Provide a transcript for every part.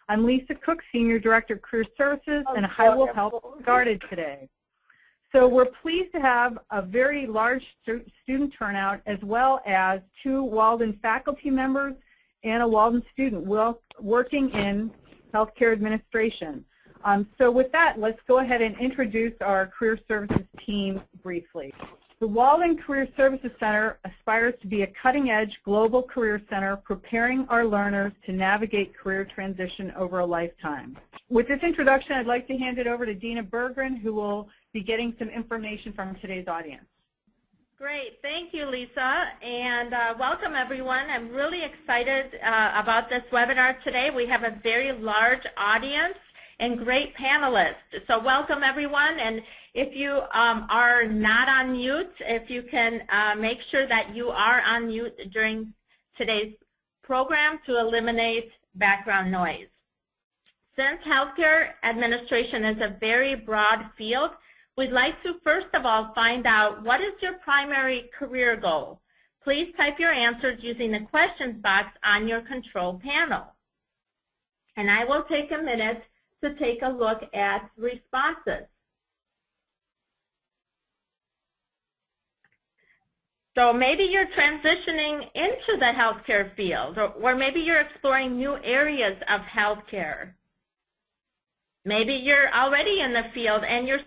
I'm Lisa Cook, Senior Director of Career Services, and I will help get started today. So we're pleased to have a very large student turnout, as well as 2 Walden faculty members and a Walden student working in healthcare administration. So with that, let's go ahead and introduce our Career Services team briefly. The Walden Career Services Center aspires to be a cutting-edge global career center preparing our learners to navigate career transition over a lifetime. With this introduction, I'd like to hand it over to Dina Berggren, who will be getting some information from today's audience. Great. Thank you, Lisa, and welcome, everyone. I'm really excited about this webinar today. We have a very large audience and great panelists. So welcome, everyone, and if you are not on mute, if you can make sure that you are on mute during today's program to eliminate background noise. Since healthcare administration is a very broad field, we'd like to first of all find out what is your primary career goal. Please type your answers using the questions box on your control panel. And I will take a minute to take a look at responses. So maybe you're transitioning into the healthcare field, or maybe you're exploring new areas of healthcare. Maybe you're already in the field and you're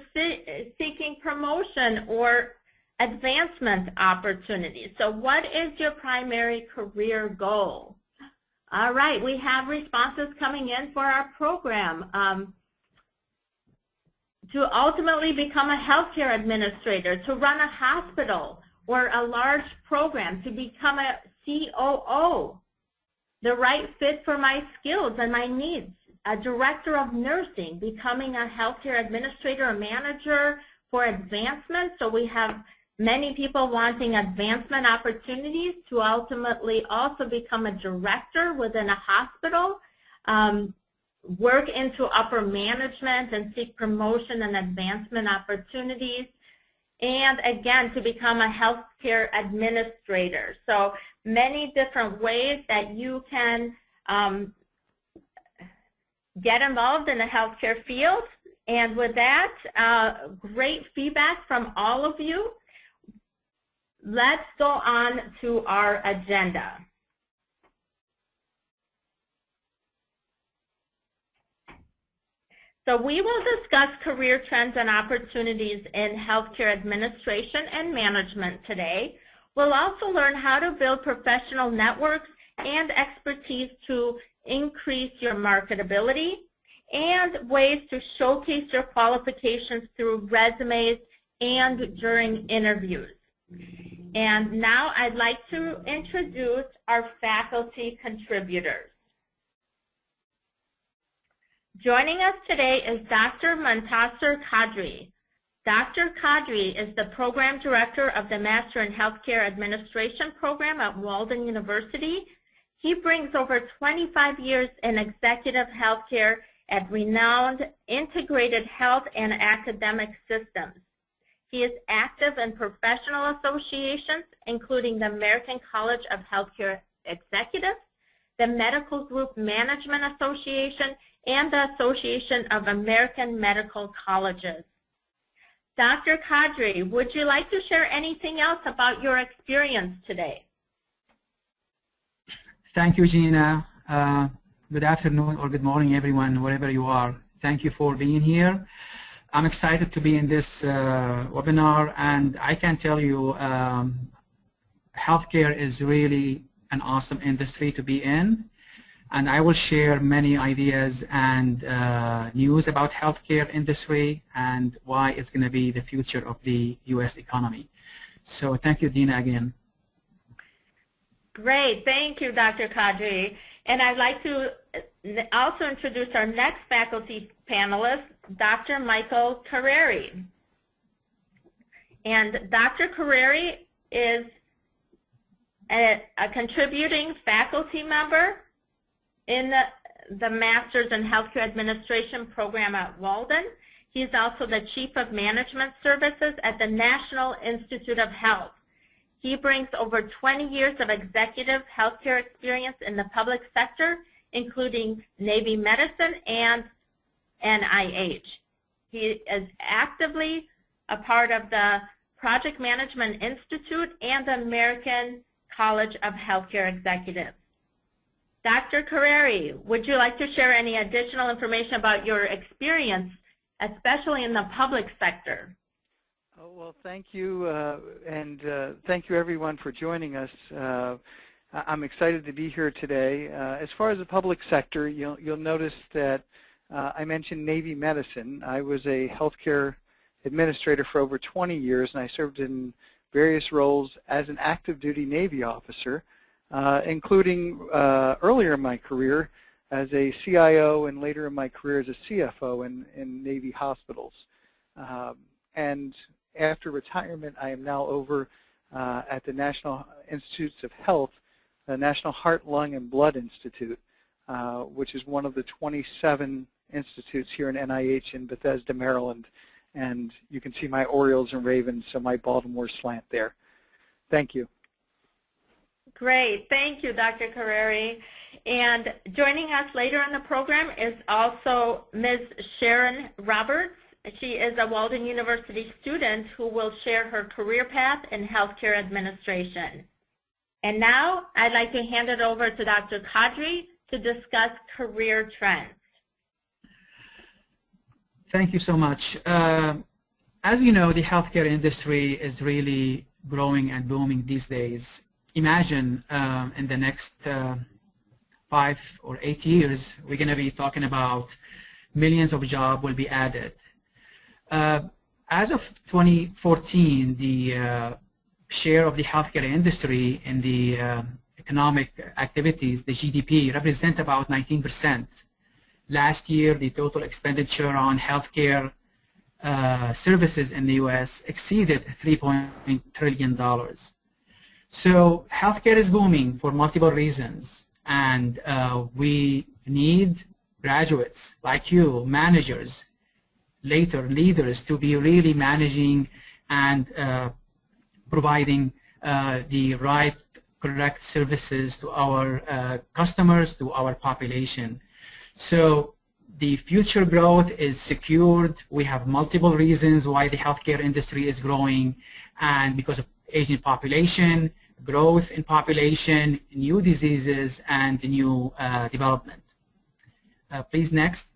seeking promotion or advancement opportunities. So what is your primary career goal? All right, we have responses coming in for our program. To ultimately become a healthcare administrator, to run a hospital or a large program, to become a COO, the right fit for my skills and my needs, a director of nursing, becoming a healthcare administrator or manager for advancement. So we have many people wanting advancement opportunities to ultimately also become a director within a hospital, work into upper management and seek promotion and advancement opportunities, and again, to become a healthcare administrator. So many different ways that you can get involved in the healthcare field. And with that, great feedback from all of you. Let's go on to our agenda. So we will discuss career trends and opportunities in healthcare administration and management today. We'll also learn how to build professional networks and expertise to increase your marketability and ways to showcase your qualifications through resumes and during interviews. And now I'd like to introduce our faculty contributors. Joining us today is Dr. Muntasser Kadrie. Dr. Kadrie is the Program Director of the Master in Healthcare Administration program at Walden University. He brings over 25 years in executive healthcare at renowned integrated health and academic systems. He is active in professional associations, including the American College of Healthcare Executives, the Medical Group Management Association, and the Association of American Medical Colleges. Dr. Kadrie, would you like to share anything else about your experience today? Thank you, Gina. Good afternoon or good morning, everyone, wherever you are. Thank you for being here. I'm excited to be in this webinar, and I can tell you healthcare is really an awesome industry to be in, and I will share many ideas and news about healthcare industry and why it's going to be the future of the U.S. economy. So thank you, Dina, again. Great. Thank you, Dr. Kadrie. And I'd like to also introduce our next faculty panelist, Dr. Michael Corriere. And Dr. Corriere is a contributing faculty member in the Master's in Healthcare Administration program at Walden. He's also the Chief of Management Services at the National Institute of Health. He brings over 20 years of executive healthcare experience in the public sector including Navy Medicine and NIH. He is actively a part of the Project Management Institute and the American College of Healthcare Executives. Dr. Corriere, would you like to share any additional information about your experience, especially in the public sector? Oh, well, thank you, and thank you everyone for joining us. I'm excited to be here today. As far as the public sector, you'll notice that I mentioned Navy Medicine. I was a healthcare administrator for over 20 years, and I served in various roles as an active duty Navy officer, including earlier in my career as a CIO and later in my career as a CFO in Navy hospitals. And after retirement, I am now over at the National Institutes of Health, the National Heart, Lung, and Blood Institute, which is one of the 27 institutes here in NIH in Bethesda, Maryland. And you can see my Orioles and Ravens, so my Baltimore slant there. Thank you. Great. Thank you, Dr. Corriere. And joining us later in the program is also Ms. Sharon Roberts. She is a Walden University student who will share her career path in healthcare administration. And now I'd like to hand it over to Dr. Kadrie to discuss career trends. Thank you so much. As you know, the healthcare industry is really growing and booming these days. Imagine in the next 5 or 8 years, we're going to be talking about millions of jobs will be added. As of 2014, the share of the healthcare industry in the economic activities, the GDP, represent about 19%. Last year, the total expenditure on healthcare services in the U.S. exceeded $3 trillion. So healthcare is booming for multiple reasons, and we need graduates like you, managers, later leaders, to be really managing and providing the right, correct services to our customers, to our population. So the future growth is secured. We have multiple reasons why the healthcare industry is growing, and because of aging population, growth in population, new diseases, and new development. Please, next.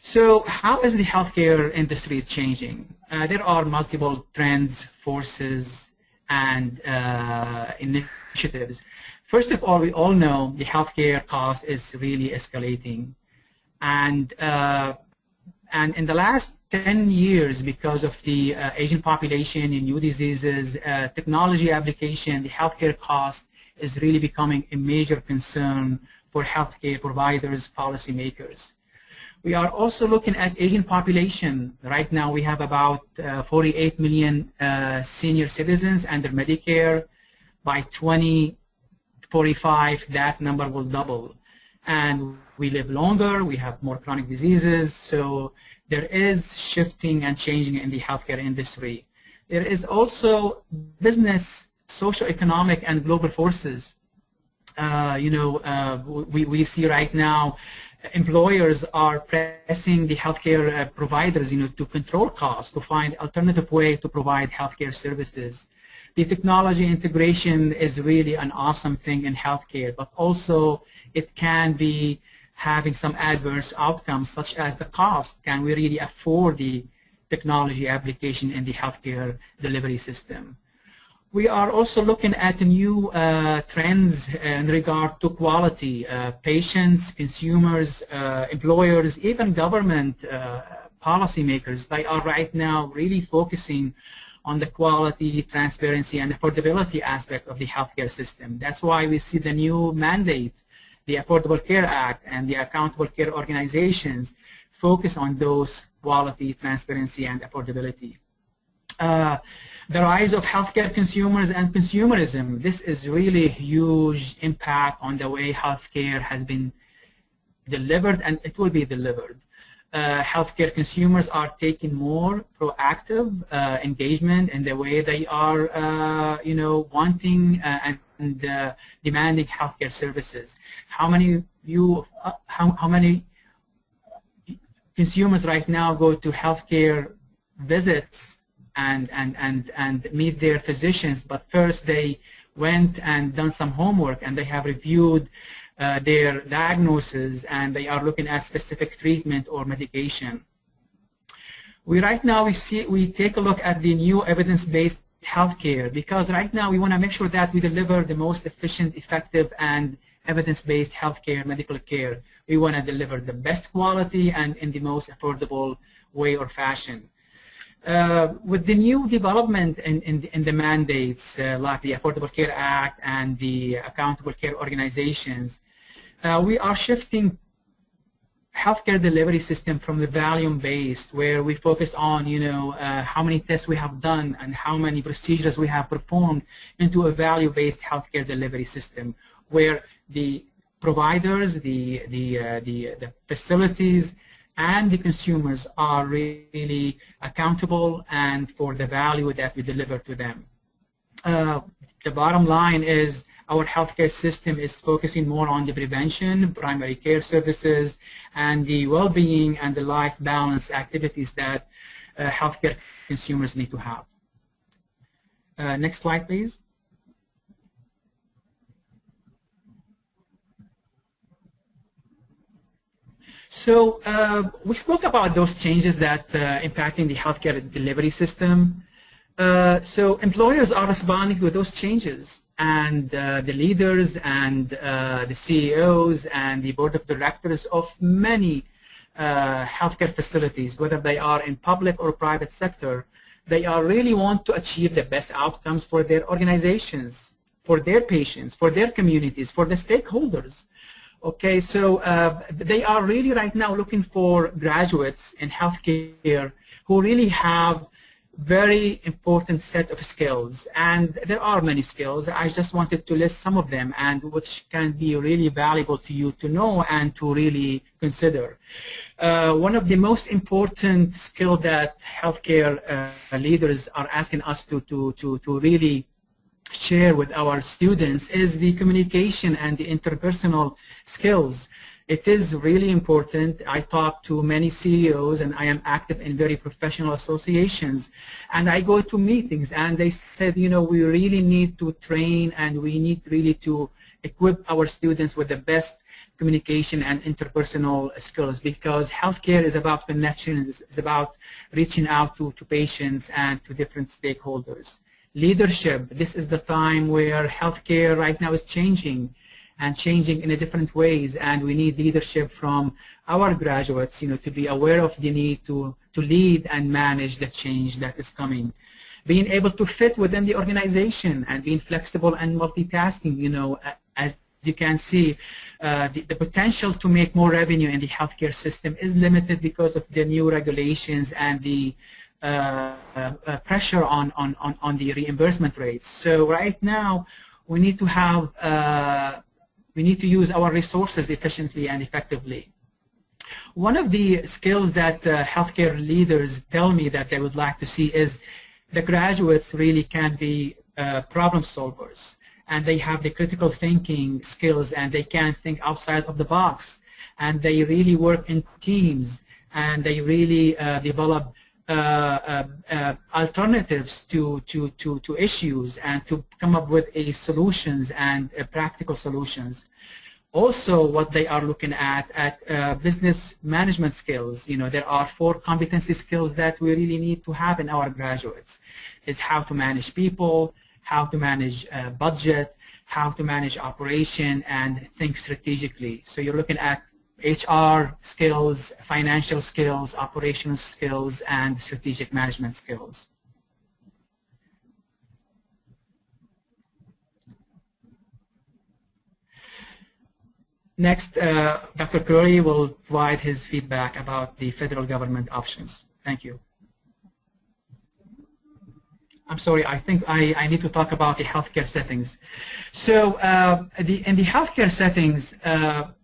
So how is the healthcare industry changing? There are multiple trends, forces, and initiatives. First of all, we all know the healthcare cost is really escalating. And in the last 10 years, because of the aging population and new diseases, technology application, the healthcare cost is really becoming a major concern for healthcare providers, policymakers. We are also looking at aging population. Right now, we have about 48 million senior citizens under Medicare. By 2045, that number will double. And we live longer, we have more chronic diseases, so there is shifting and changing in the healthcare industry. There is also business, socioeconomic, and global forces. We see right now employers are pressing the healthcare providers, to control costs, to find alternative way to provide healthcare services. The technology integration is really an awesome thing in healthcare, but also it can be having some adverse outcomes, such as the cost. Can we really afford the technology application in the healthcare delivery system? We are also looking at new trends in regard to quality. Patients, consumers, employers, even government policymakers, they are right now really focusing on the quality, transparency, and affordability aspect of the healthcare system. That's why we see the new mandate, the Affordable Care Act, and the Accountable Care Organizations focus on those quality, transparency, and affordability. The rise of healthcare consumers and consumerism. This is really a huge impact on the way healthcare has been delivered, and it will be delivered. Healthcare consumers are taking more proactive engagement in the way they are, wanting and demanding healthcare services. How many consumers right now go to healthcare visits and meet their physicians, but first they went and done some homework and they have reviewed their diagnosis and they are looking at specific treatment or medication. Right now we take a look at the new evidence-based healthcare, because right now we want to make sure that we deliver the most efficient, effective, and evidence-based healthcare, medical care. We want to deliver the best quality and in the most affordable way or fashion. With the new development in the mandates, like the Affordable Care Act and the Accountable Care Organizations, we are shifting healthcare delivery system from the volume-based, where we focus on, how many tests we have done and how many procedures we have performed, into a value-based healthcare delivery system, where the providers, the facilities, and the consumers are really accountable and for the value that we deliver to them. The bottom line is our healthcare system is focusing more on the prevention, primary care services, and the well-being and the life balance activities that healthcare consumers need to have. Next slide, please. So we spoke about those changes that impacting the healthcare delivery system. So employers are responding to those changes, and the leaders and the CEOs and the board of directors of many healthcare facilities, whether they are in public or private sector, they are really want to achieve the best outcomes for their organizations, for their patients, for their communities, for the stakeholders. Okay, so they are really right now looking for graduates in healthcare who really have very important set of skills, and there are many skills. I just wanted to list some of them, and which can be really valuable to you to know and to really consider. One of the most important skill that healthcare leaders are asking us to really share with our students is the communication and the interpersonal skills. It is really important. I talk to many CEOs, and I am active in very professional associations, and I go to meetings, and they said, we really need to train, and we need really to equip our students with the best communication and interpersonal skills, because healthcare is about connections, it's about reaching out to patients and to different stakeholders. Leadership, this is the time where healthcare right now is changing, and changing in a different ways, and we need leadership from our graduates, to be aware of the need to lead and manage the change that is coming. Being able to fit within the organization and being flexible and multitasking, as you can see, the potential to make more revenue in the healthcare system is limited because of the new regulations and the pressure on the reimbursement rates. So right now, we need to have we need to use our resources efficiently and effectively. One of the skills that healthcare leaders tell me that they would like to see is the graduates really can be problem solvers, and they have the critical thinking skills, and they can think outside of the box, and they really work in teams, and they really develop alternatives to issues, and to come up with solutions and practical solutions. Also, what they are looking at business management skills. There are 4 competency skills that we really need to have in our graduates. Is how to manage people, how to manage budget, how to manage operation, and think strategically. So you're looking at HR skills, financial skills, operational skills, and strategic management skills. Next, Dr. Corriere will provide his feedback about the federal government options. Thank you. I'm sorry, I think I need to talk about the healthcare settings. So in the healthcare settings,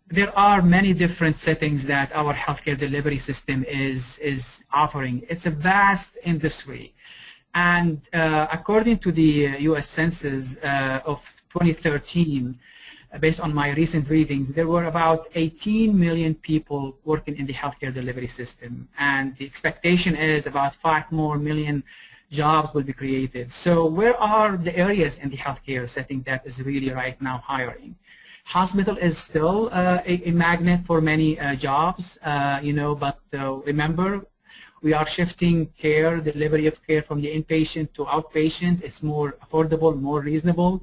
there are many different settings that our healthcare delivery system is offering. It's a vast industry. And according to the U.S. Census of 2013, based on my recent readings, there were about 18 million people working in the healthcare delivery system, and the expectation is about 5 more million jobs will be created. So where are the areas in the healthcare setting that is really right now hiring? Hospital is still a magnet for many jobs, but remember, we are shifting care, delivery of care from the inpatient to outpatient. It's more affordable, more reasonable.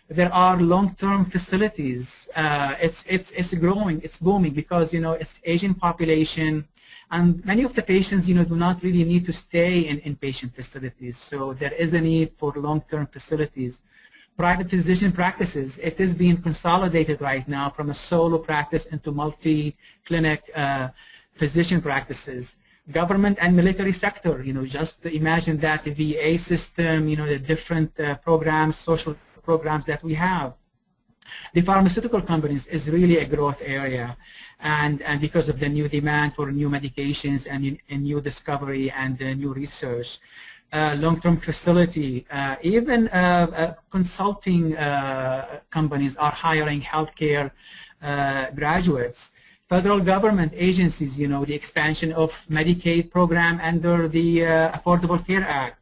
There are long-term facilities. It's growing, it's booming because it's aging population, and many of the patients do not really need to stay in inpatient facilities. So there is a need for long-term facilities. Private physician practices, it is being consolidated right now from a solo practice into multi-clinic physician practices. Government and military sector, just imagine that the VA system, the different programs, social programs that we have. The pharmaceutical companies is really a growth area, and because of the new demand for new medications and new discovery and new research. Long-term facility, even consulting companies are hiring healthcare graduates. Federal government agencies, the expansion of Medicaid program under the Affordable Care Act,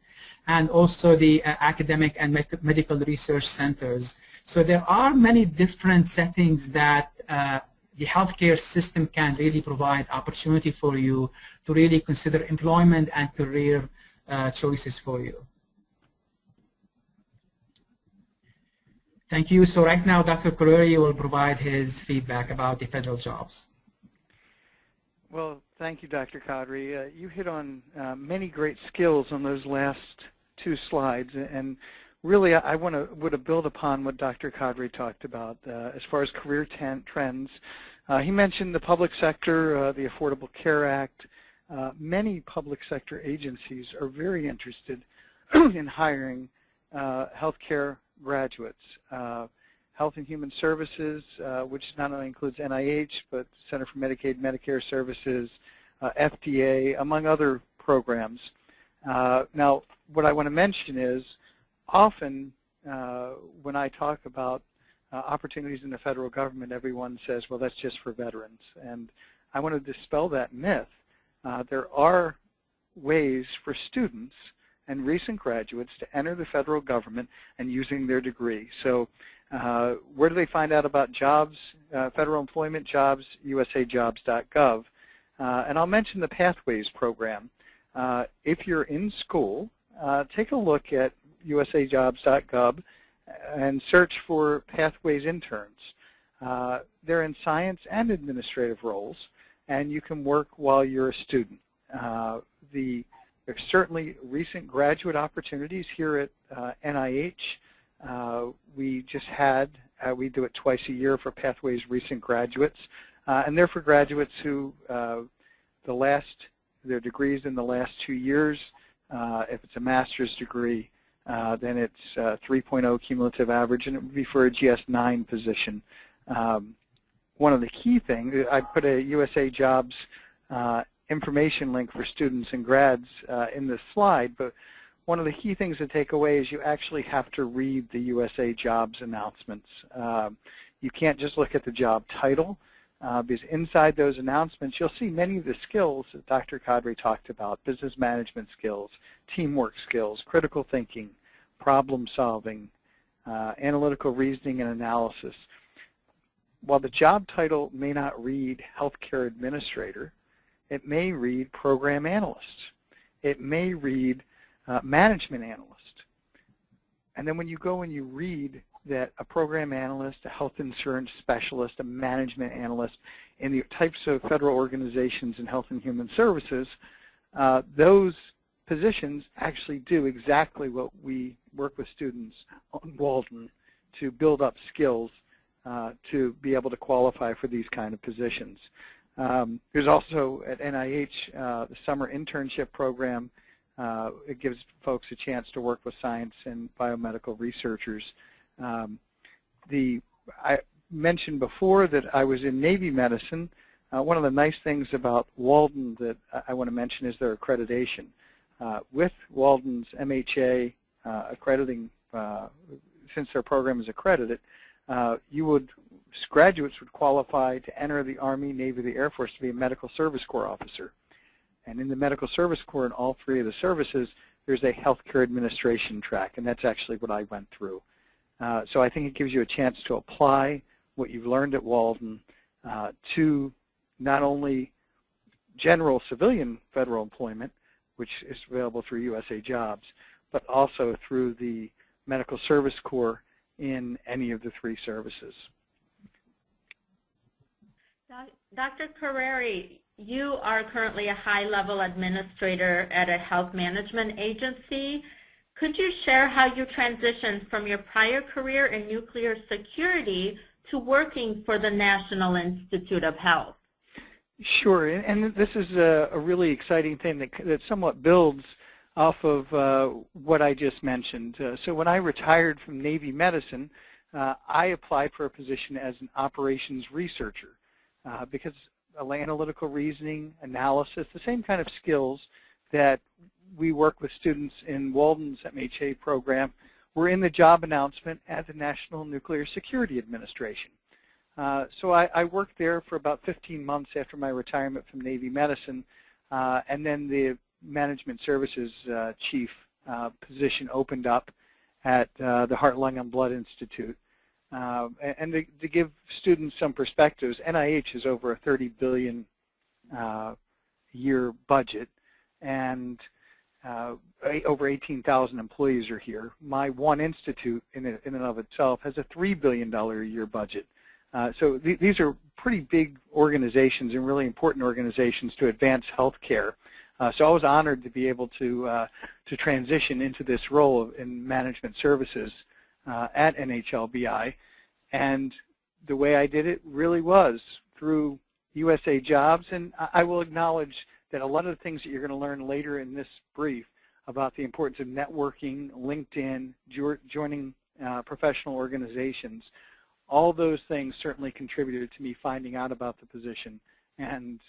and also the academic and medical research centers. So there are many different settings that the healthcare system can really provide opportunity for you to really consider employment and career choices for you. Thank you. So right now, Dr. Corriere will provide his feedback about the federal jobs. Well, thank you, Dr. Kadrie. You hit on many great skills on those last two slides, and really I would have built upon what Dr. Kadrie talked about as far as career trends. He mentioned the public sector, the Affordable Care Act. Many public sector agencies are very interested in hiring healthcare graduates. Health and Human Services, which not only includes NIH, but Center for Medicaid and Medicare Services, FDA, among other programs. Now, what I want to mention is often when I talk about opportunities in the federal government, everyone says, well, that's just for veterans. And I want to dispel that myth. There are ways for students and recent graduates to enter the federal government and using their degree. So where do they find out about jobs, federal employment jobs? usajobs.gov. And I'll mention the Pathways program. If you're in school, take a look at usajobs.gov and search for Pathways interns. They're in science and administrative roles, and you can work while you're a student. There's certainly recent graduate opportunities here at NIH. We just had, we do it twice a year for Pathways recent graduates, and they're for graduates who their degrees in the last 2 years. If it's a master's degree, then it's 3.0 cumulative average, and it would be for a GS-9 position. One of the key things, I put a USA Jobs information link for students and grads in this slide, but one of the key things to take away is you actually have to read the USA Jobs announcements. You can't just look at the job title, because inside those announcements you'll see many of the skills that Dr. Kadrie talked about: business management skills, teamwork skills, critical thinking, problem solving, analytical reasoning and analysis. While the job title may not read healthcare administrator, it may read program analyst. It may read management analyst. And then when you go and you read that a program analyst, a health insurance specialist, a management analyst in the types of federal organizations in health and human services, those positions actually do exactly what we work with students on Walden to build up skills to be able to qualify for these kind of positions. There's also at NIH the summer internship program. It gives folks a chance to work with science and biomedical researchers. I mentioned before that I was in Navy medicine. One of the nice things about Walden that I want to mention is their accreditation. With Walden's MHA accrediting since their program is accredited, graduates would qualify to enter the Army, Navy, the Air Force to be a Medical Service Corps officer. And in the Medical Service Corps, in all three of the services, there's a healthcare administration track, and that's actually what I went through. So I think it gives you a chance to apply what you've learned at Walden to not only general civilian federal employment, which is available through USA Jobs, but also through the Medical Service Corps in any of the three services. Dr. Corriere, you are currently a high-level administrator at a health management agency. Could you share how you transitioned from your prior career in nuclear security to working for the National Institute of Health? Sure, and this is a really exciting thing that somewhat builds off of what I just mentioned. So when I retired from Navy medicine, I applied for a position as an operations researcher because analytical reasoning, analysis, the same kind of skills that we work with students in Walden's MHA program were in the job announcement at the National Nuclear Security Administration. So I worked there for about 15 months after my retirement from Navy medicine, and then the management services chief position opened up at the Heart, Lung, and Blood Institute. And to give students some perspectives, NIH is over a $30 billion year budget, and over 18,000 employees are here. My one institute in and of itself has a $3 billion a year budget. So these are pretty big organizations and really important organizations to advance healthcare. So I was honored to be able to transition into this role in management services at NHLBI, and the way I did it really was through USA Jobs, and I will acknowledge that a lot of the things that you're going to learn later in this brief about the importance of networking, LinkedIn, joining professional organizations, all those things certainly contributed to me finding out about the position and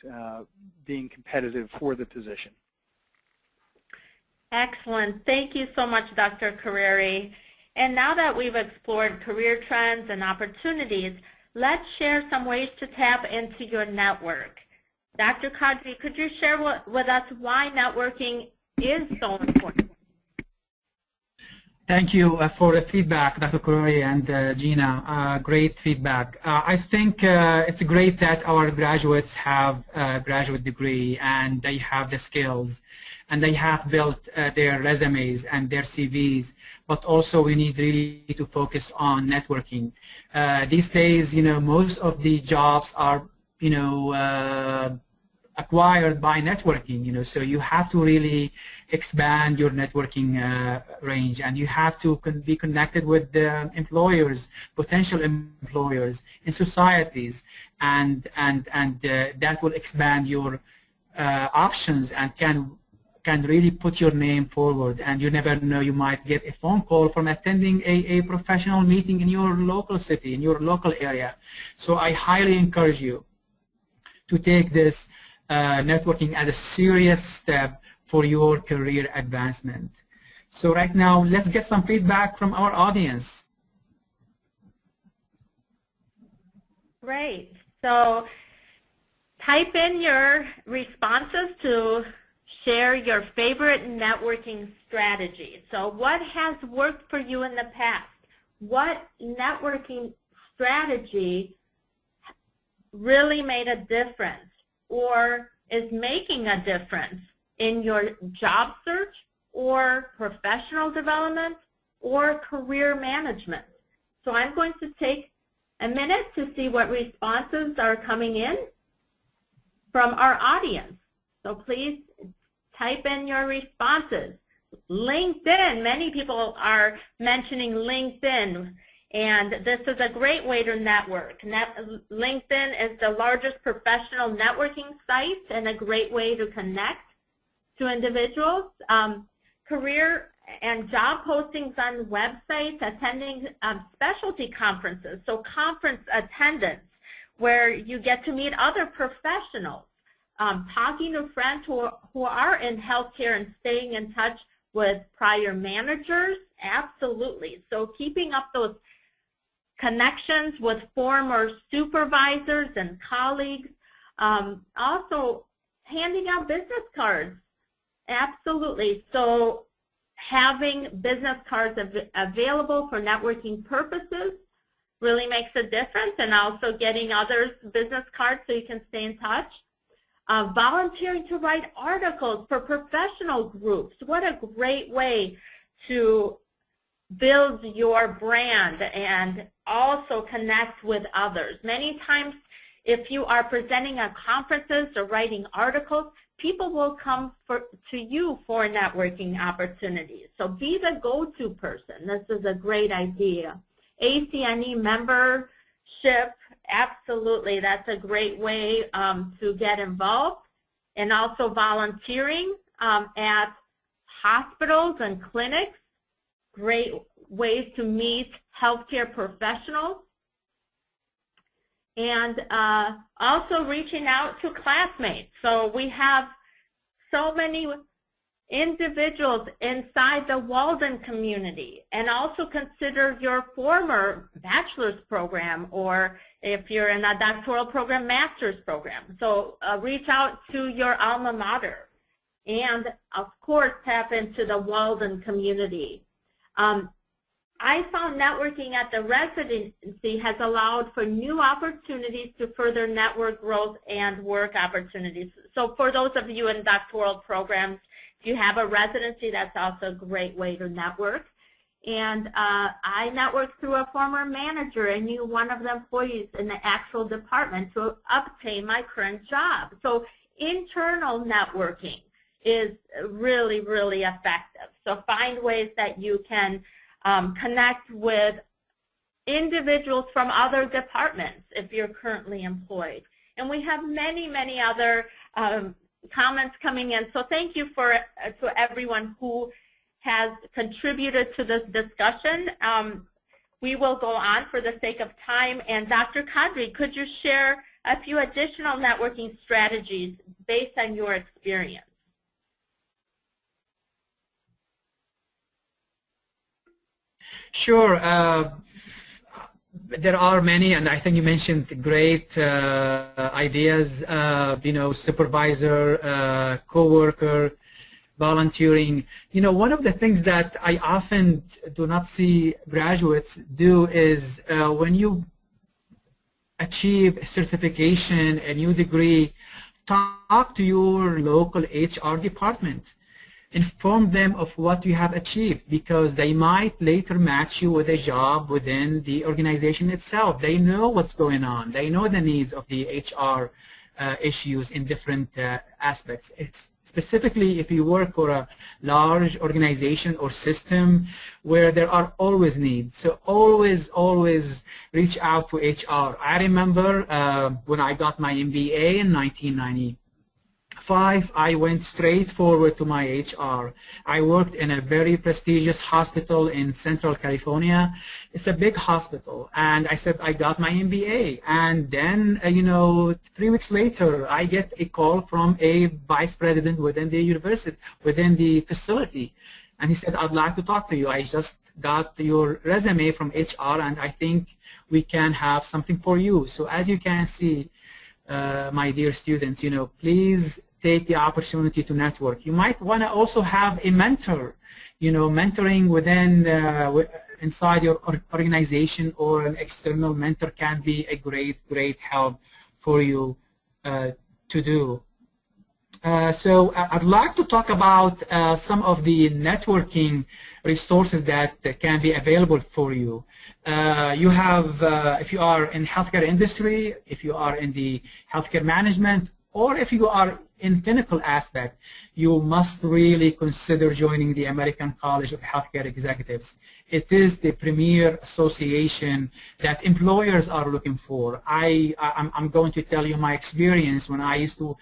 being competitive for the position. Excellent. Thank you so much, Dr. Corriere. And now that we've explored career trends and opportunities, let's share some ways to tap into your network. Dr. Kadrie, could you share with us why networking is so important? Thank you for the feedback, Dr. Corriere and Gina. Great feedback. I think it's great that our graduates have a graduate degree and they have the skills and they have built their resumes and their CVs, but also we need really to focus on networking. These days, most of the jobs are, acquired by networking, so you have to really expand your networking range, and you have to be connected with the employers, potential employers in societies, and that will expand your options and can really put your name forward. And you never know, you might get a phone call from attending a professional meeting in your local city, in your local area. So I highly encourage you to take this networking as a serious step for your career advancement. So right now, let's get some feedback from our audience. Great. So type in your responses to share your favorite networking strategy. So what has worked for you in the past? What networking strategy really made a difference or is making a difference in your job search or professional development or career management? So I'm going to take a minute to see what responses are coming in from our audience. So please type in your responses. LinkedIn, many people are mentioning LinkedIn, and this is a great way to network. LinkedIn is the largest professional networking site and a great way to connect to individuals. Career and job postings on websites, attending specialty conferences, so conference attendance where you get to meet other professionals, talking to friends who are in healthcare and staying in touch with prior managers? Absolutely. So keeping up those connections with former supervisors and colleagues. Also, handing out business cards. Absolutely. So having business cards available for networking purposes really makes a difference, and also getting others business cards so you can stay in touch. Volunteering to write articles for professional groups. What a great way to build your brand and also connect with others. Many times, if you are presenting at conferences or writing articles, people will come to you for networking opportunities. So be the go-to person. This is a great idea. ACNE membership, absolutely, that's a great way to get involved. And also volunteering at hospitals and clinics, great ways to meet healthcare professionals. And also reaching out to classmates. So we have so many individuals inside the Walden community, and also consider your former bachelor's program, or if you're in a doctoral program, master's program. So reach out to your alma mater, and of course tap into the Walden community. I found networking at the residency has allowed for new opportunities to further network growth and work opportunities. So for those of you in doctoral programs, if you have a residency, that's also a great way to network. And I networked through a former manager and knew one of the employees in the actual department to obtain my current job. So internal networking is really, really effective. So find ways that you can connect with individuals from other departments if you're currently employed. And we have many, many other comments coming in. So thank you to everyone who has contributed to this discussion. We will go on for the sake of time. And Dr. Kadrie, could you share a few additional networking strategies based on your experience? Sure. There are many, and I think you mentioned great ideas, supervisor, co-worker, volunteering. One of the things that I often do not see graduates do is when you achieve a certification, a new degree, talk to your local HR department. Inform them of what you have achieved, because they might later match you with a job within the organization itself. They know what's going on. They know the needs of the HR issues in different aspects. It's specifically if you work for a large organization or system where there are always needs. So always reach out to HR. I remember when I got my MBA in 1995, I went straight forward to my HR. I worked in a very prestigious hospital in Central California. It's a big hospital, and I said I got my MBA. And then, 3 weeks later, I get a call from a vice president within the university, within the facility, and he said, I'd like to talk to you. I just got your resume from HR, and I think we can have something for you. So as you can see, my dear students, please take the opportunity to network. You might want to also have a mentor, mentoring within inside your organization, or an external mentor can be a great help for you to do. So I'd like to talk about some of the networking resources that can be available for you. You have, if you are in healthcare industry, if you are in the healthcare management, or if you are in clinical aspect, you must really consider joining the American College of Healthcare Executives. It is the premier association that employers are looking for. I'm going to tell you my experience when I used to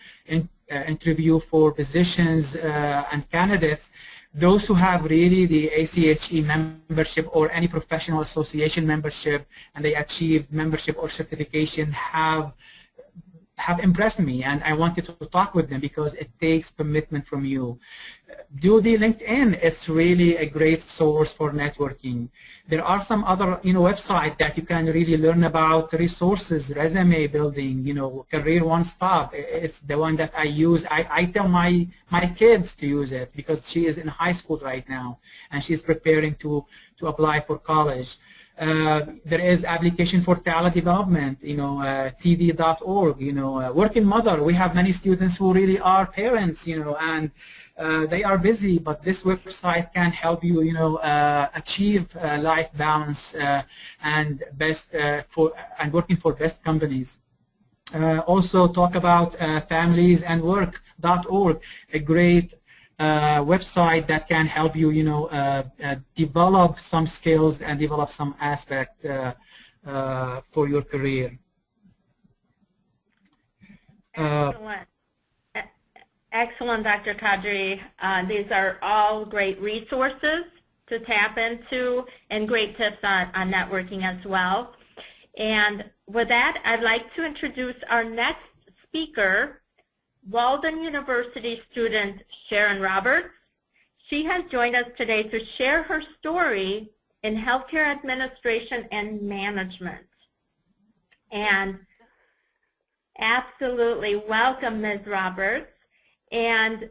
interview for positions and candidates. Those who have really the ACHE membership or any professional association membership, and they achieve membership or certification, have have impressed me, and I wanted to talk with them because it takes commitment from you. Do the LinkedIn. It's really a great source for networking. There are some other websites that you can really learn about resources, resume building, Career One Stop. It's the one that I use. I tell my kids to use it because she is in high school right now and she's preparing to apply for college. There is application for talent development, td.org, Working Mother. We have many students who really are parents, and they are busy, but this website can help you, achieve life balance and working for best companies. Also talk about familiesandwork.org, a great website that can help you, develop some skills and develop some aspect for your career. Excellent. Excellent, Dr. Kadrie. These are all great resources to tap into and great tips on networking as well. And with that, I'd like to introduce our next speaker, Walden University student Sharon Roberts. She has joined us today to share her story in healthcare administration and management. And absolutely welcome, Ms. Roberts. And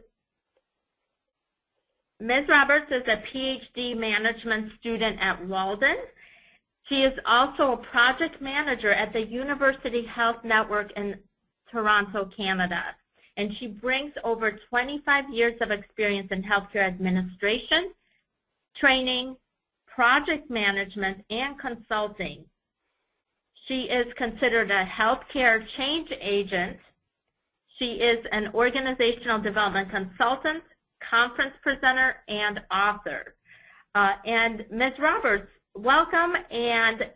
Ms. Roberts is a PhD management student at Walden. She is also a project manager at the University Health Network in Toronto, Canada. And she brings over 25 years of experience in healthcare administration, training, project management, and consulting. She is considered a healthcare change agent. She is an organizational development consultant, conference presenter, and author. And Ms. Roberts, welcome, and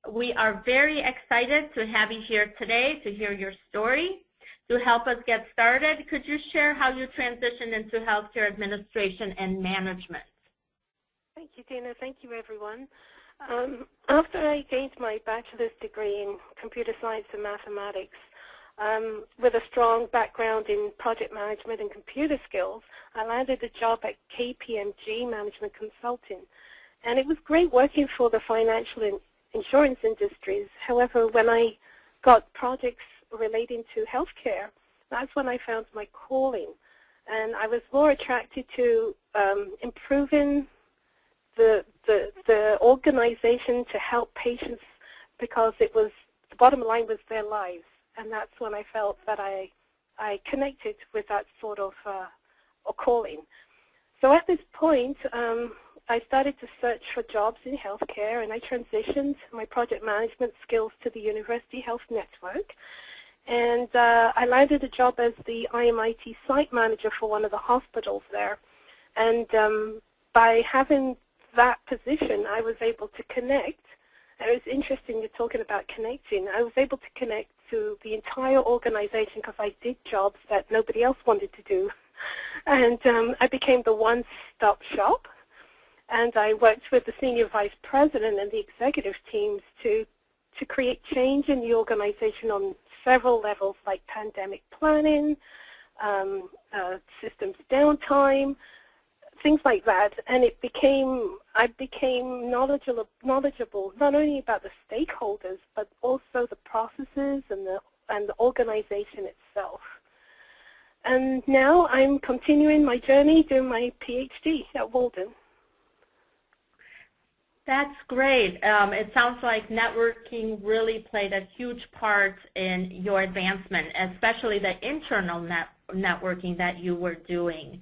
we are very excited to have you here today to hear your story. To help us get started, could you share how you transitioned into healthcare administration and management? Thank you, Dina. Thank you, everyone. After I gained my bachelor's degree in computer science and mathematics, with a strong background in project management and computer skills, I landed a job at KPMG Management Consulting. And it was great working for the financial and insurance industries. However, when I got projects relating to healthcare, that's when I found my calling. And I was more attracted to improving the organization to help patients because it was, the bottom line was their lives. And that's when I felt that I connected with that sort of a calling. So at this point, I started to search for jobs in healthcare, and I transitioned my project management skills to the University Health Network. And I landed a job as the IMIT site manager for one of the hospitals there. And by having that position, I was able to connect. And it was interesting you're talking about connecting. I was able to connect to the entire organization because I did jobs that nobody else wanted to do. And I became the one-stop shop. And I worked with the senior vice president and the executive teams to create change in the organization on several levels, like pandemic planning, systems downtime, things like that. And I became knowledgeable not only about the stakeholders, but also the processes and the organization itself. And now I'm continuing my journey doing my PhD at Walden. That's great. It sounds like networking really played a huge part in your advancement, especially the internal networking that you were doing.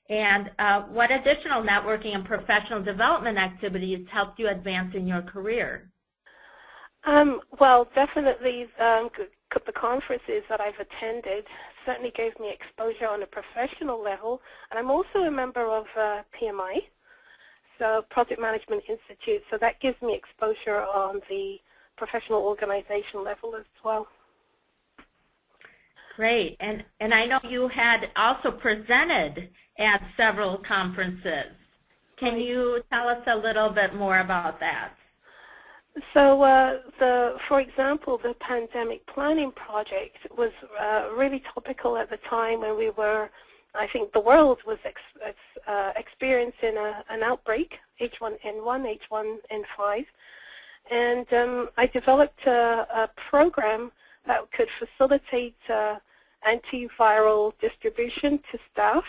And what additional networking and professional development activities helped you advance in your career? Well, definitely the conferences that I've attended certainly gave me exposure on a professional level. And I'm also a member of PMI. So Project Management Institute, so that gives me exposure on the professional organization level as well. Great, and I know you had also presented at several conferences. Can you tell us a little bit more about that? So, for example, the pandemic planning project was really topical at the time when we were, I think the world was experiencing an outbreak, H1N1, H1N5, and I developed a program that could facilitate antiviral distribution to staff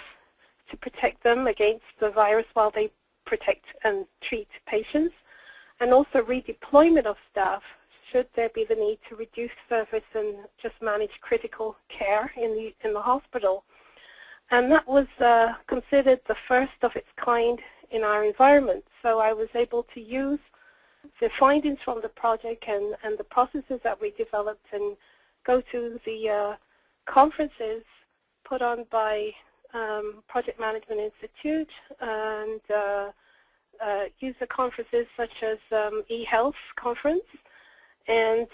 to protect them against the virus while they protect and treat patients, and also redeployment of staff should there be the need to reduce service and just manage critical care in the hospital. And that was considered the first of its kind in our environment. So I was able to use the findings from the project and the processes that we developed and go to the conferences put on by Project Management Institute and use the conferences such as eHealth conference and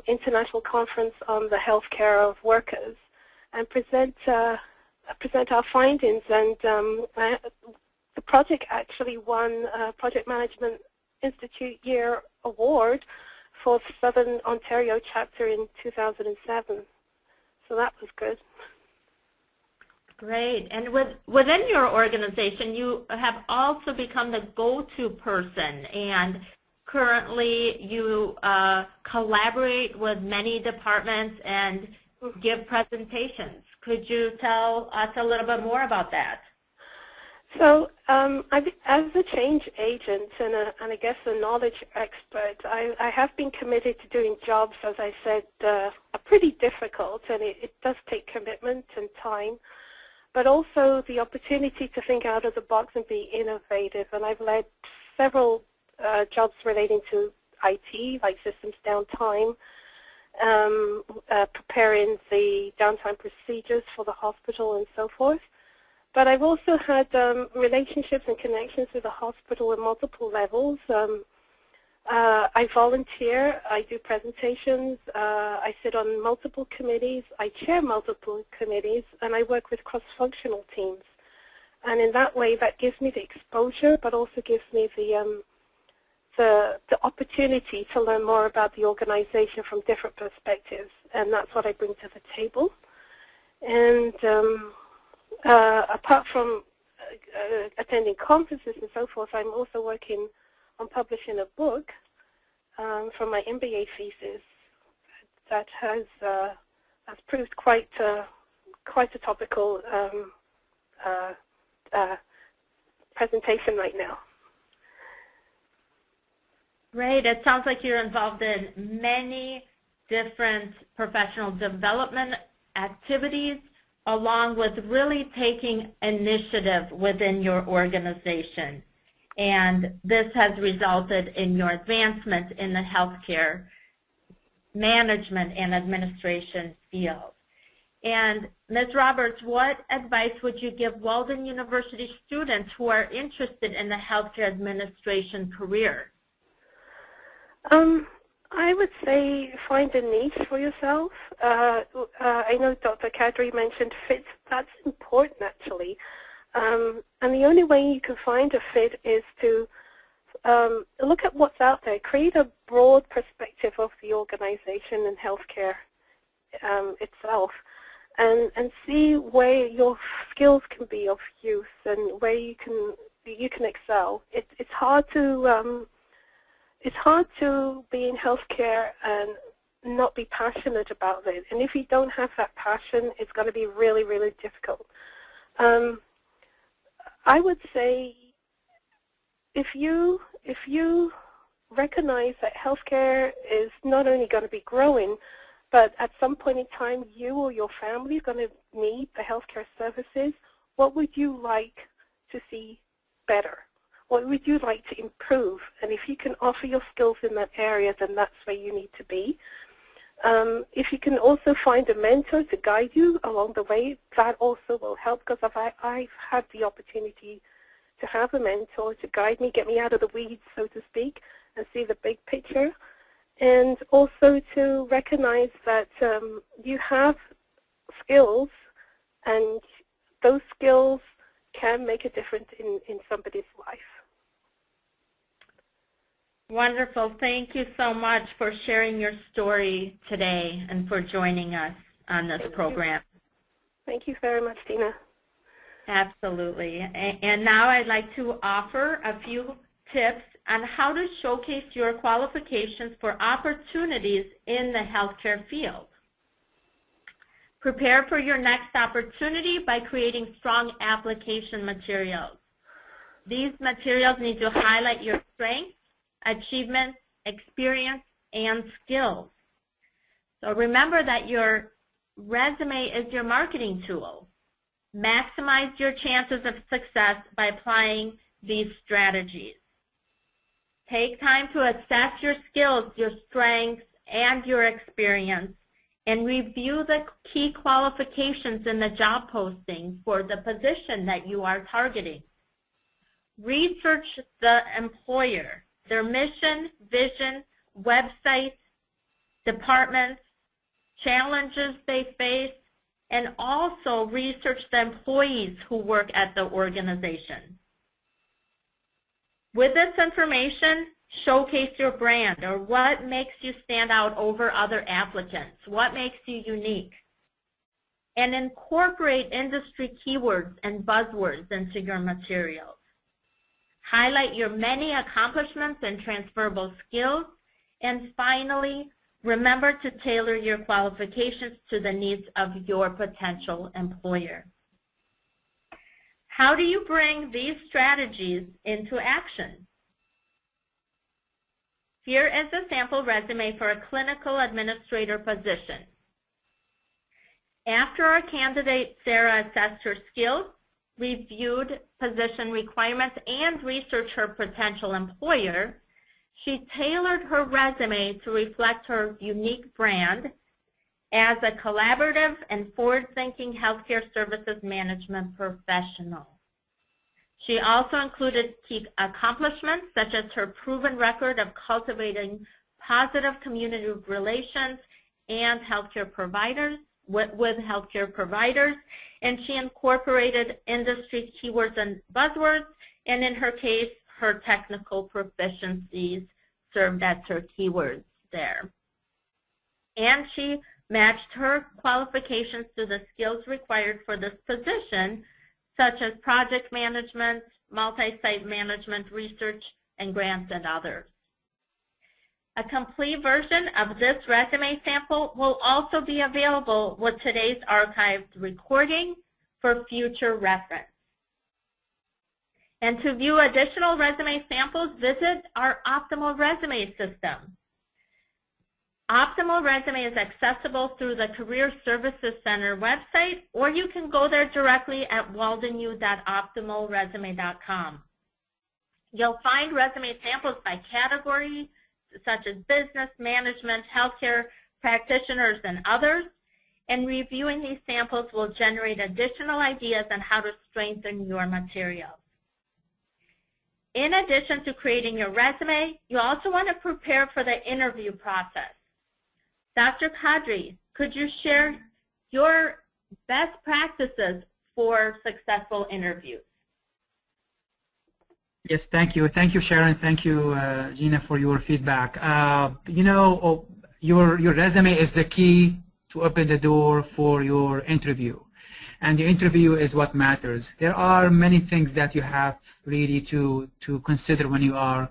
International Conference on the Healthcare of Workers, and present our findings. And the project actually won Project Management Institute Year Award for Southern Ontario chapter in 2007. So that was good. Great. And within your organization, you have also become the go-to person, and currently you collaborate with many departments and give presentations. Could you tell us a little bit more about that? So as a change agent and I guess a knowledge expert, I have been committed to doing jobs, as I said, are pretty difficult, and it does take commitment and time, but also the opportunity to think out of the box and be innovative. And I've led several jobs relating to IT, like systems downtime, preparing the downtime procedures for the hospital and so forth. But I've also had relationships and connections with the hospital at multiple levels. I volunteer, I do presentations, I sit on multiple committees, I chair multiple committees, and I work with cross-functional teams. And in that way, that gives me the exposure, but also gives me the opportunity to learn more about the organization from different perspectives. And that's what I bring to the table. And apart from attending conferences and so forth, I'm also working on publishing a book from my MBA thesis that has proved quite a topical presentation right now. Great. It sounds like you're involved in many different professional development activities, along with really taking initiative within your organization. And this has resulted in your advancement in the healthcare management and administration field. And Ms. Roberts, what advice would you give Walden University students who are interested in the healthcare administration career? I would say find a niche for yourself. I know Dr. Kadrie mentioned fit. That's important, actually. And the only way you can find a fit is to look at what's out there. Create a broad perspective of the organization and healthcare itself, and see where your skills can be of use and where you can excel. It's hard to be in healthcare and not be passionate about it. And if you don't have that passion, it's going to be really, really difficult. I would say if you recognize that healthcare is not only going to be growing, but at some point in time you or your family is going to need the healthcare services, what would you like to see better? What would you like to improve? And if you can offer your skills in that area, then that's where you need to be. If you can also find a mentor to guide you along the way, that also will help, because I've had the opportunity to have a mentor to guide me, get me out of the weeds, so to speak, and see the big picture. And also to recognize that you have skills, and those skills can make a difference in somebody's life. Wonderful. Thank you so much for sharing your story today and for joining us on this program. Thank you very much, Dina. Absolutely. And now I'd like to offer a few tips on how to showcase your qualifications for opportunities in the healthcare field. Prepare for your next opportunity by creating strong application materials. These materials need to highlight your strengths, achievements, experience, and skills. So remember that your resume is your marketing tool. Maximize your chances of success by applying these strategies. Take time to assess your skills, your strengths, and your experience, and review the key qualifications in the job posting for the position that you are targeting. Research the employer, their mission, vision, website, departments, challenges they face, and also research the employees who work at the organization. With this information, showcase your brand, or what makes you stand out over other applicants, what makes you unique, and incorporate industry keywords and buzzwords into your materials. Highlight your many accomplishments and transferable skills, and finally, remember to tailor your qualifications to the needs of your potential employer. How do you bring these strategies into action? Here is a sample resume for a clinical administrator position. After our candidate Sarah assessed her skills, reviewed position requirements, and researched her potential employer, she tailored her resume to reflect her unique brand as a collaborative and forward-thinking healthcare services management professional. She also included key accomplishments such as her proven record of cultivating positive community relations and healthcare providers with healthcare providers, and she incorporated industry keywords and buzzwords, and in her case, her technical proficiencies served as her keywords there. And she matched her qualifications to the skills required for this position, such as project management, multi-site management, research, and grants, and others. A complete version of this resume sample will also be available with today's archived recording for future reference. And to view additional resume samples, visit our Optimal Resume system. Optimal Resume is accessible through the Career Services Center website, or you can go there directly at waldenu.optimalresume.com. You'll find resume samples by category, such as business, management, healthcare, practitioners, and others, and reviewing these samples will generate additional ideas on how to strengthen your materials. In addition to creating your resume, you also want to prepare for the interview process. Dr. Kadrie, could you share your best practices for successful interviews? Yes, thank you. Thank you, Sharon. Thank you, Gina, for your feedback. Your resume is the key to open the door for your interview. And the interview is what matters. There are many things that you have really to consider when you are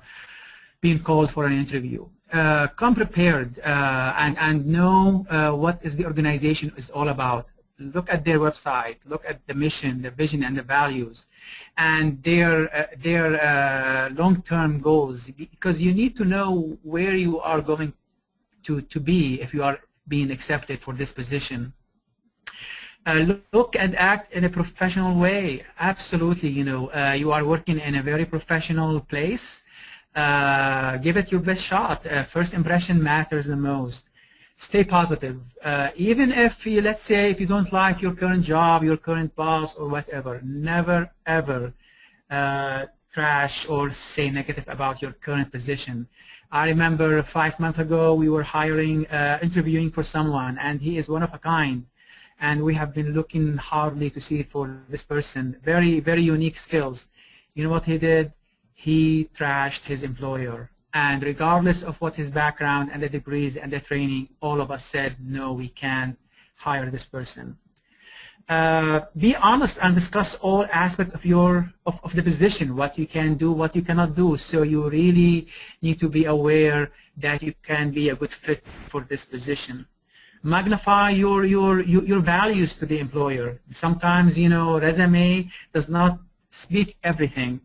being called for an interview. Come prepared and know what is the organization is all about. Look at their website, look at the mission, the vision, and the values, and their long-term goals, because you need to know where you are going to be if you are being accepted for this position. Look and act in a professional way. Absolutely, you are working in a very professional place. Give it your best shot. First impression matters the most. Stay positive. Even if, let's say, if you don't like your current job, your current boss, or whatever, never, ever trash or say negative about your current position. I remember 5 months ago, we were interviewing for someone, and he is one of a kind. And we have been looking hardly to see for this person. Very, very unique skills. You know what he did? He trashed his employer. And regardless of what his background and the degrees and the training, all of us said, no, we can't hire this person. Be honest and discuss all aspects of the position, what you can do, what you cannot do. So you really need to be aware that you can be a good fit for this position. Magnify your values to the employer. Sometimes, you know, resume does not speak everything.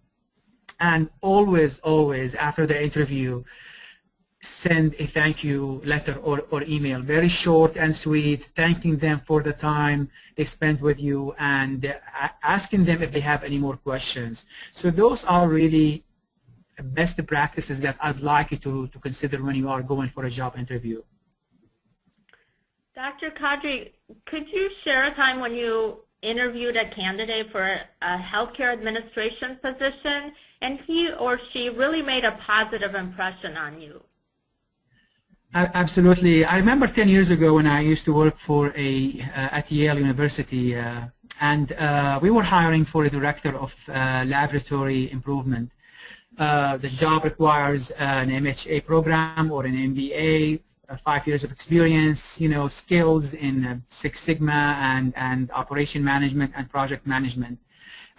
And always, always after the interview, send a thank you letter or email, very short and sweet, thanking them for the time they spent with you and asking them if they have any more questions. So those are really best practices that I'd like you to consider when you are going for a job interview. Dr. Kadrie, could you share a time when you interviewed a candidate for a healthcare administration position and he or she really made a positive impression on you? Absolutely. I remember 10 years ago when I used to work for at Yale University, and we were hiring for a director of laboratory improvement. The job requires an MHA program or an MBA, 5 years of experience, you know, skills in Six Sigma and operation management and project management.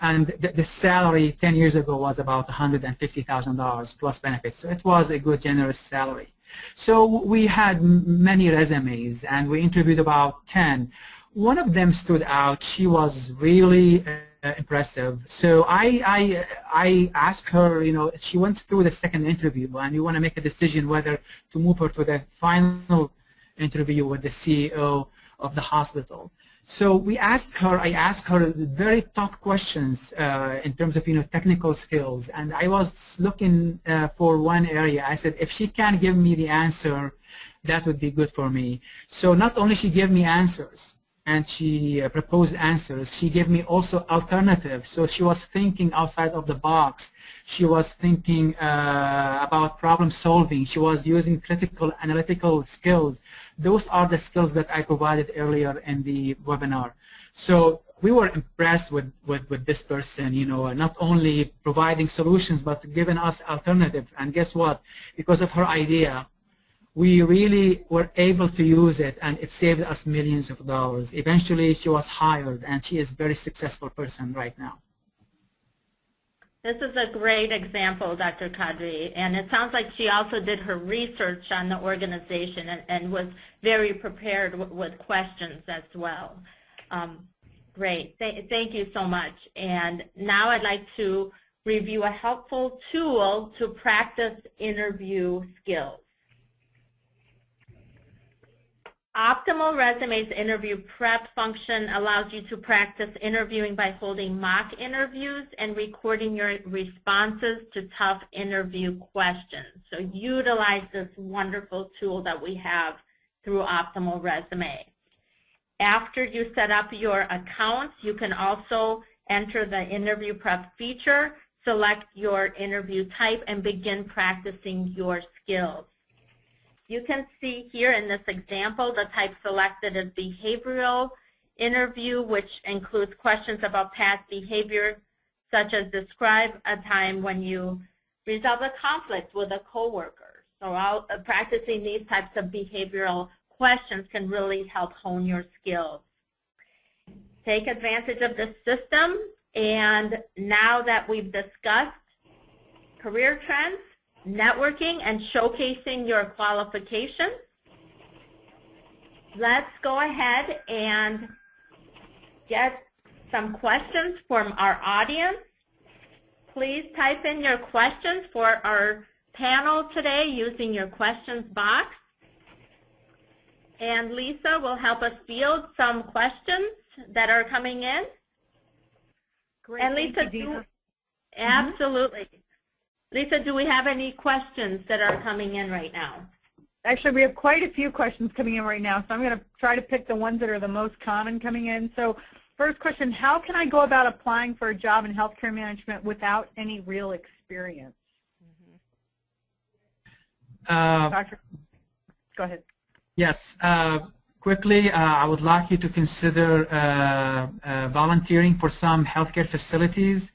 And the salary 10 years ago was about $150,000 plus benefits. So it was a good, generous salary. So we had many resumes and we interviewed about 10. One of them stood out. She was really impressive. So I asked her, you know, she went through the second interview and we want to make a decision whether to move her to the final interview with the CEO of the hospital. So I asked her very tough questions in terms of, you know, technical skills, and I was looking for one area. I said, if she can give me the answer, that would be good for me. So not only she gave me answers, and she proposed answers, she gave me also alternatives. So she was thinking outside of the box. She was thinking about problem solving. She was using critical analytical skills. Those are the skills that I provided earlier in the webinar. So we were impressed with this person, you know, not only providing solutions, but giving us alternatives. And guess what? Because of her idea, we really were able to use it, and it saved us millions of dollars. Eventually, she was hired, and she is a very successful person right now. This is a great example, Dr. Kadrie, and it sounds like she also did her research on the organization and was very prepared with questions as well. Great. Thank you so much. And now I'd like to review a helpful tool to practice interview skills. Optimal Resume's interview prep function allows you to practice interviewing by holding mock interviews and recording your responses to tough interview questions. So utilize this wonderful tool that we have through Optimal Resume. After you set up your accounts, you can also enter the interview prep feature, select your interview type, and begin practicing your skills. You can see here in this example, the type selected is behavioral interview, which includes questions about past behavior, such as describe a time when you resolve a conflict with a coworker. So practicing these types of behavioral questions can really help hone your skills. Take advantage of the system, and now that we've discussed career trends, networking, and showcasing your qualifications, let's go ahead and get some questions from our audience. Please type in your questions for our panel today using your questions box. And Lisa will help us field some questions that are coming in. Great. And Lisa, absolutely. Lisa, do we have any questions that are coming in right now? Actually, we have quite a few questions coming in right now, so I'm going to try to pick the ones that are the most common coming in. So first question, how can I go about applying for a job in healthcare management without any real experience? Doctor, go ahead. Yes. Quickly, I would like you to consider volunteering for some healthcare facilities.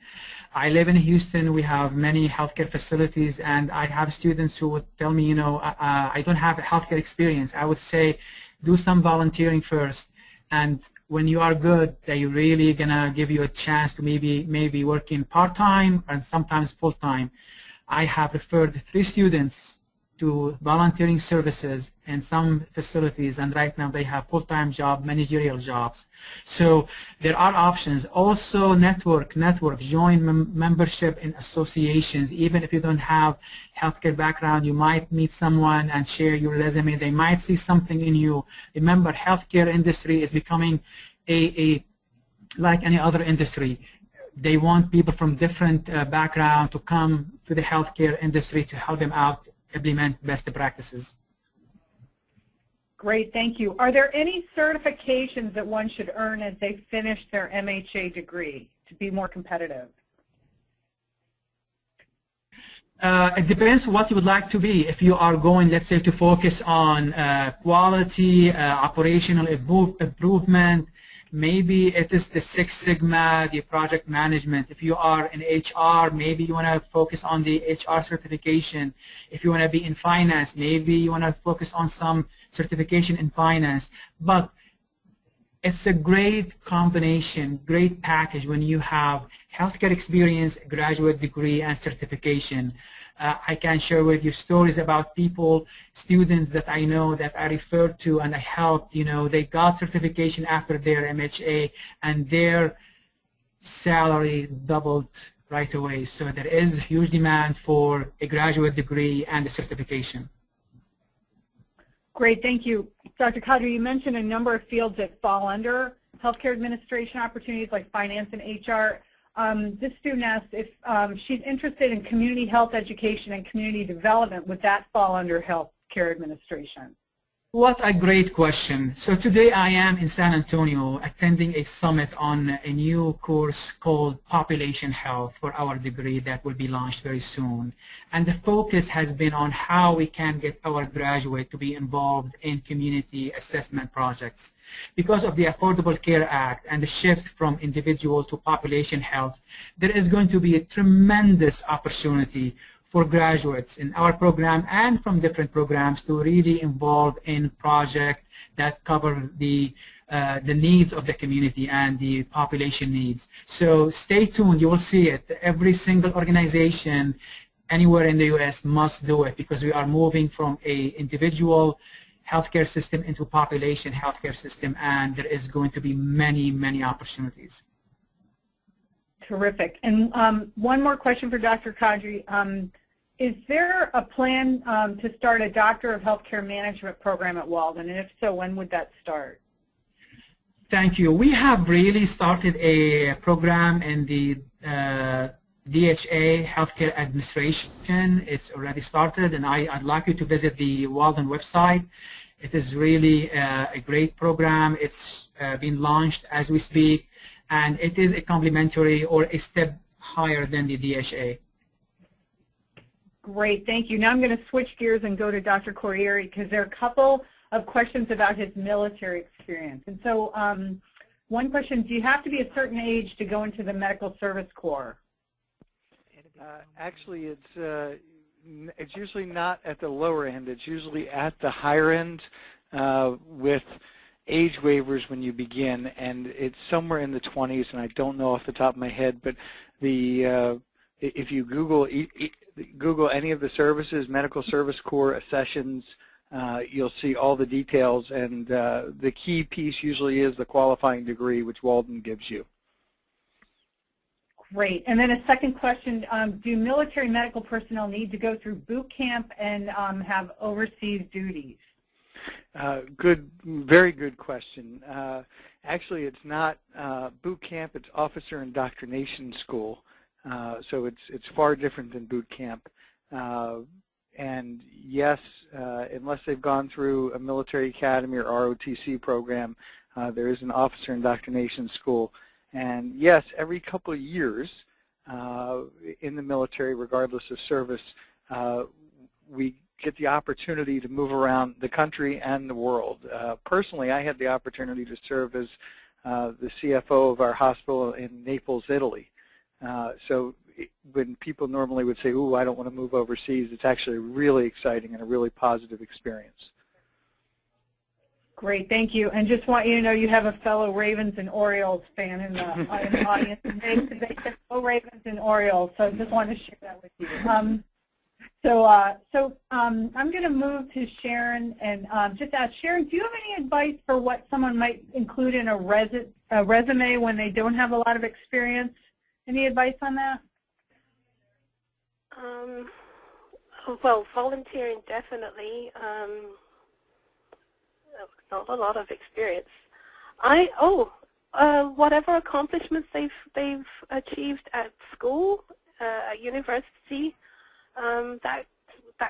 I live in Houston. We have many healthcare facilities, and I have students who would tell me, you know, I don't have a healthcare experience. I would say, do some volunteering first, and when you are good, they really gonna give you a chance to maybe working part-time and sometimes full-time. I have referred 3 students to volunteering services in some facilities, and right now they have full-time job, managerial jobs. So there are options. Also network, join membership in associations. Even if you don't have healthcare background, you might meet someone and share your resume. They might see something in you. Remember, healthcare industry is becoming like any other industry. They want people from different background to come to the healthcare industry to help them out implement best practices. Great, thank you. Are there any certifications that one should earn as they finish their MHA degree to be more competitive? It depends what you would like to be. If you are going, let's say, to focus on quality, operational improvement, maybe it is the Six Sigma, the project management. If you are in HR, maybe you want to focus on the HR certification. If you want to be in finance, maybe you want to focus on some certification in finance. But it's a great combination, great package when you have healthcare experience, graduate degree, and certification. I can share with you stories about people, students that I know that I referred to and I helped, you know, they got certification after their MHA and their salary doubled right away. So there is huge demand for a graduate degree and a certification. Great, thank you. Dr. Kadrie, you mentioned a number of fields that fall under healthcare administration opportunities like finance and HR. This student asked if she's interested in community health education and community development. Would that fall under healthcare administration? What a great question. So today I am in San Antonio attending a summit on a new course called Population Health for our degree that will be launched very soon. And the focus has been on how we can get our graduate to be involved in community assessment projects. Because of the Affordable Care Act and the shift from individual to population health, there is going to be a tremendous opportunity for graduates in our program and from different programs to really involve in projects that cover the needs of the community and the population needs. So stay tuned, you will see it. Every single organization anywhere in the U.S. must do it because we are moving from an individual healthcare system into population healthcare system, and there is going to be many, many opportunities. Terrific. And one more question for Dr. Kadrie. Is there a plan to start a Doctor of Healthcare Management program at Walden? And if so, when would that start? Thank you. We have really started a program in the DHA Healthcare Administration. It's already started, and I'd like you to visit the Walden website. It is really a great program. It's been launched as we speak, and it is a complementary or a step higher than the DHA. Great, thank you. Now I'm going to switch gears and go to Dr. Corriere because there are a couple of questions about his military experience. And so one question, do you have to be a certain age to go into the Medical Service Corps? Actually, it's usually not at the lower end. It's usually at the higher end with age waivers when you begin, and it's somewhere in the 20s, and I don't know off the top of my head, but if you Google any of the services, Medical Service Corps accessions, you'll see all the details, and the key piece usually is the qualifying degree, which Walden gives you. Great. And then a second question, do military medical personnel need to go through boot camp and have overseas duties? Very good question. Actually, it's not boot camp, it's officer indoctrination school. So it's far different than boot camp. And yes, unless they've gone through a military academy or ROTC program, there is an officer indoctrination school. And yes, every couple of years in the military, regardless of service, we get the opportunity to move around the country and the world. Personally, I had the opportunity to serve as the CFO of our hospital in Naples, Italy. So when people normally would say, ooh, I don't want to move overseas, it's actually really exciting and a really positive experience. Great, thank you. And just want you to know you have a fellow Ravens and Orioles fan in the audience today, because they said, oh, Ravens and Orioles, so I just wanted to share that with you. I'm going to move to Sharon and just ask, Sharon, do you have any advice for what someone might include in a resume when they don't have a lot of experience? Any advice on that? Well, volunteering definitely. Not a lot of experience. Whatever accomplishments they've achieved at school, at university, that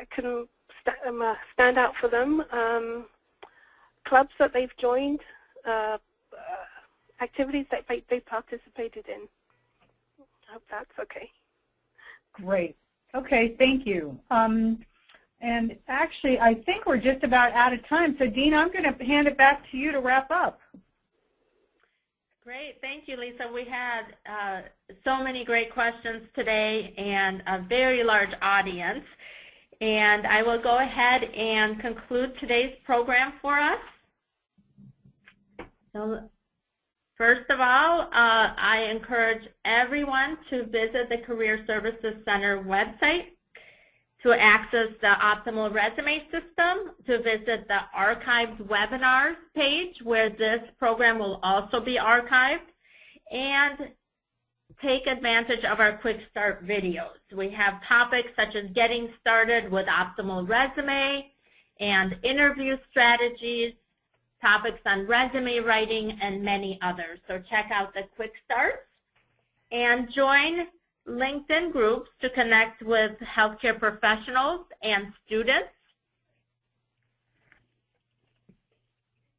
can stand out for them. Clubs that they've joined, activities that they participated in. I hope that's okay. Great. Okay, thank you. And actually, I think we're just about out of time. So, Dean, I'm going to hand it back to you to wrap up. Great. Thank you, Lisa. We had so many great questions today and a very large audience. And I will go ahead and conclude today's program for us. So, first of all, I encourage everyone to visit the Career Services Center website to access the Optimal Resume System, to visit the Archived Webinars page where this program will also be archived, and take advantage of our Quick Start videos. We have topics such as getting started with Optimal Resume and interview strategies, topics on resume writing, and many others. So check out the Quick Starts and join LinkedIn groups to connect with healthcare professionals and students.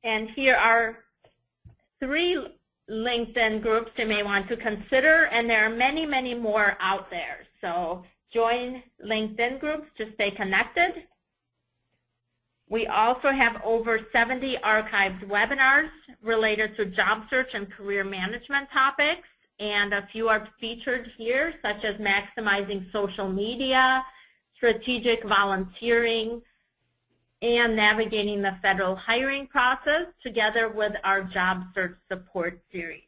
And here are 3 LinkedIn groups you may want to consider, and there are many, many more out there. So join LinkedIn groups to stay connected. We also have over 70 archived webinars related to job search and career management topics. And a few are featured here, such as maximizing social media, strategic volunteering, and navigating the federal hiring process, together with our job search support series.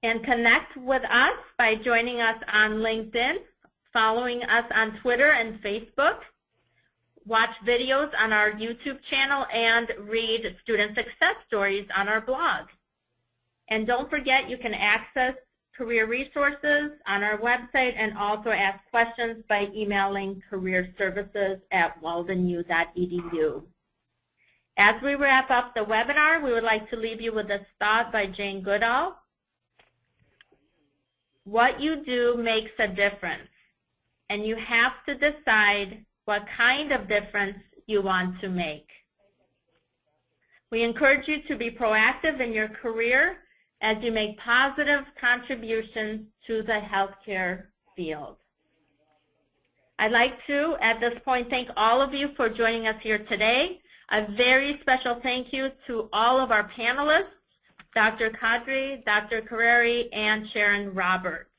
And connect with us by joining us on LinkedIn, following us on Twitter and Facebook, watch videos on our YouTube channel, and read student success stories on our blog. And don't forget, you can access career resources on our website and also ask questions by emailing careerservices@waldenu.edu. As we wrap up the webinar, we would like to leave you with this thought by Jane Goodall. What you do makes a difference, and you have to decide what kind of difference you want to make. We encourage you to be proactive in your career as you make positive contributions to the healthcare field. I'd like to, at this point, thank all of you for joining us here today. A very special thank you to all of our panelists, Dr. Kadrie, Dr. Corriere, and Sharon Roberts.